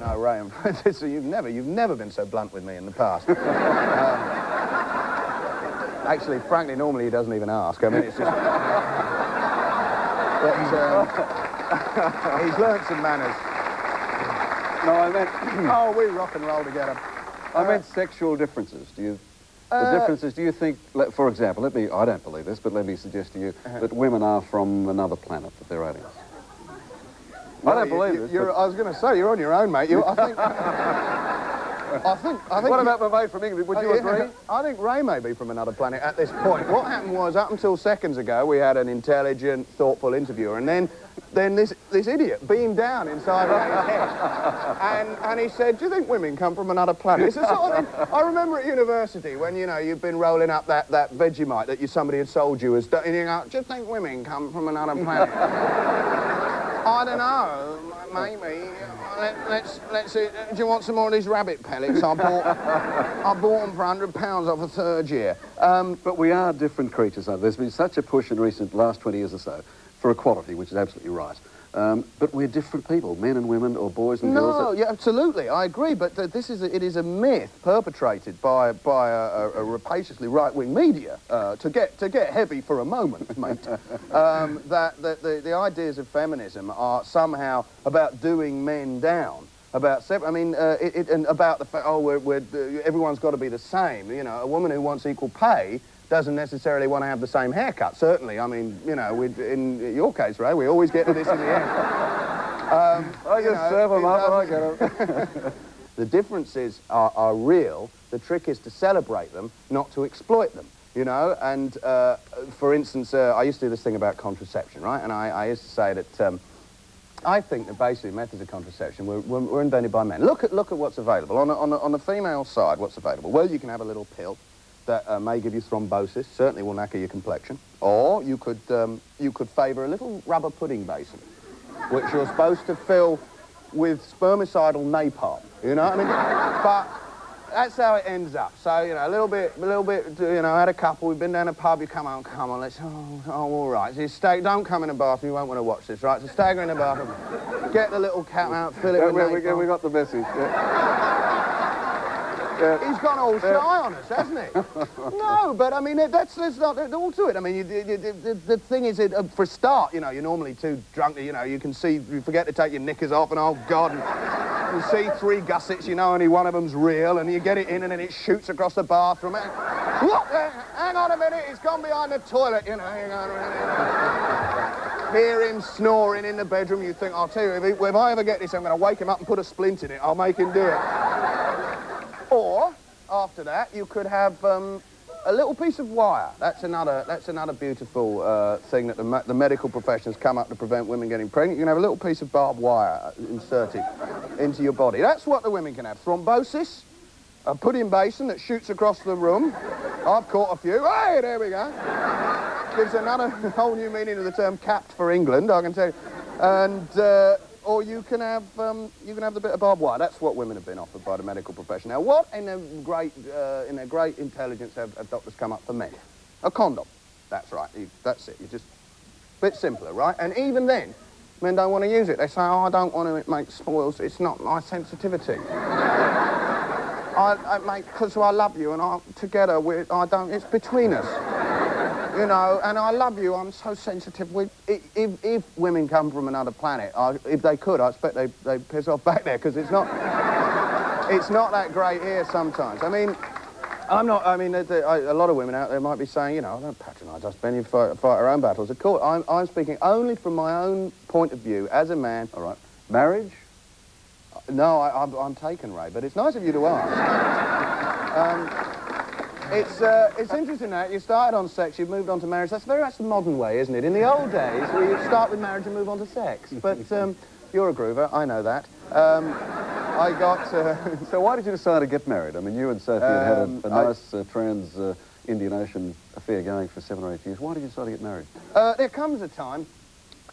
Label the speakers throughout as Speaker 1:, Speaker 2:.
Speaker 1: No, Ray, so you've never been so blunt with me in the past. Actually, frankly, normally he doesn't even ask. I mean, it's just... But, he's learnt some manners.
Speaker 2: No, I meant...
Speaker 1: Oh, we rock and roll together.
Speaker 2: I meant sexual differences. The differences, do you think, for example, I don't believe this, but let me suggest to you that women are from another planet, that they're aliens.
Speaker 1: Well,
Speaker 2: I don't believe this.
Speaker 1: I was going to say, you're on your own, mate. I think...
Speaker 2: What about my mate from England? Would you agree?
Speaker 1: I think Ray may be from another planet at this point. What happened was, up until seconds ago, we had an intelligent, thoughtful interviewer, and then this idiot beamed down inside Ray's head. And he said, do you think women come from another planet? It's the sort of thing... I remember at university when, you know, you've been rolling up that Vegemite that somebody had sold you as... And you go, do you think women come from another planet? I don't know, maybe. Let's see. Do you want some more of these rabbit pellets? I bought them for £100 off a third year.
Speaker 2: But we are different creatures. There's been such a push in last 20 years or so for equality, which is absolutely right. But we're different people, men and women, or boys and girls.
Speaker 1: No, yeah, absolutely, I agree. But it is a myth perpetrated by a rapaciously right-wing media to get heavy for a moment, mate. That the ideas of feminism are somehow about doing men down. I mean, and about the fact, everyone's got to be the same. You know, a woman who wants equal pay doesn't necessarily want to have the same haircut, certainly. I mean, you know, in your case, Ray, we always get to this in the end.
Speaker 2: I just serve them up and I get them.
Speaker 1: The differences are real. The trick is to celebrate them, not to exploit them, you know? And, for instance, I used to do this thing about contraception, right? And I used to say that I think that basically methods of contraception were invented by men. Look at what's available. On the female side, what's available? Well, you can have a little pill that may give you thrombosis, certainly will knacker your complexion. Or you could favour a little rubber pudding basin, which you're supposed to fill with spermicidal napalm, you know what I mean? But that's how it ends up. So, you know, a little bit, you know, had a couple, we've been down a pub, you come on, let's, all right. So you don't come in the bathroom, you won't want to watch this, right? So stagger in the bathroom, get the little cap out, fill it with napalm.
Speaker 2: We got the message.
Speaker 1: He's gone all shy on us, hasn't he? No, but I mean, that's not all to it. I mean, the thing is, for a start, you know, you're normally too drunk, you know, you forget to take your knickers off, and oh, God, and you see 3 gussets, you know, only one of them's real, and you get it in, and then it shoots across the bathroom. What? Hang on a minute, it's gone behind the toilet, you know. Hang on. Hear him snoring in the bedroom, you think, I'll tell you, if I ever get this, I'm going to wake him up and put a splint in it. I'll make him do it. Or, after that, you could have a little piece of wire. That's another beautiful thing that the medical professions come up to prevent women getting pregnant. You can have a little piece of barbed wire inserted into your body. That's what the women can have. Thrombosis, a pudding basin that shoots across the room. I've caught a few. Hey, there we go. Gives another whole new meaning to the term capped for England, I can tell you. And... or you can have the bit of barbed wire. That's what women have been offered by the medical profession. Now, what in their great intelligence have doctors come up for men? A condom. That's right. That's it. You just a bit simpler, right? And even then, men don't want to use it. They say, "Oh, I don't want to. It makes spoils. It's not my sensitivity." Mate, because I love you, and together it's between us. You know, and I love you, I'm so sensitive. If women come from another planet, if they could, I expect they'd piss off back there, because it's not that great here sometimes. I mean, a lot of women out there might be saying, you know, don't patronise us, Ben, you fight our own battles. Of course, I'm speaking only from my own point of view, as a man.
Speaker 2: All right. Marriage?
Speaker 1: No, I'm taken, Ray, but it's nice of you to ask. It's interesting that you started on sex, you've moved on to marriage. That's very much the modern way, isn't it? In the old days, we start with marriage and move on to sex. But you're a groover, I know that. I got...
Speaker 2: So why did you decide to get married? I mean, you and Sophie had a nice trans-Indian Ocean affair going for 7 or 8 years. Why did you decide to get married?
Speaker 1: There comes a time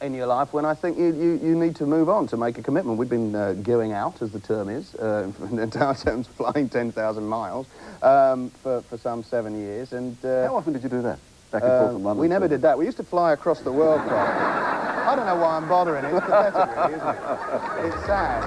Speaker 1: in your life when I think you need to move on to make a commitment. We've been going out, as the term is, in our terms, flying 10,000 miles for some 7 years. And
Speaker 2: how often did you do that? Back and forth from London?
Speaker 1: We never did that. We used to fly across the world. I don't know why I'm bothering. It's pathetic, really, isn't it? It's sad.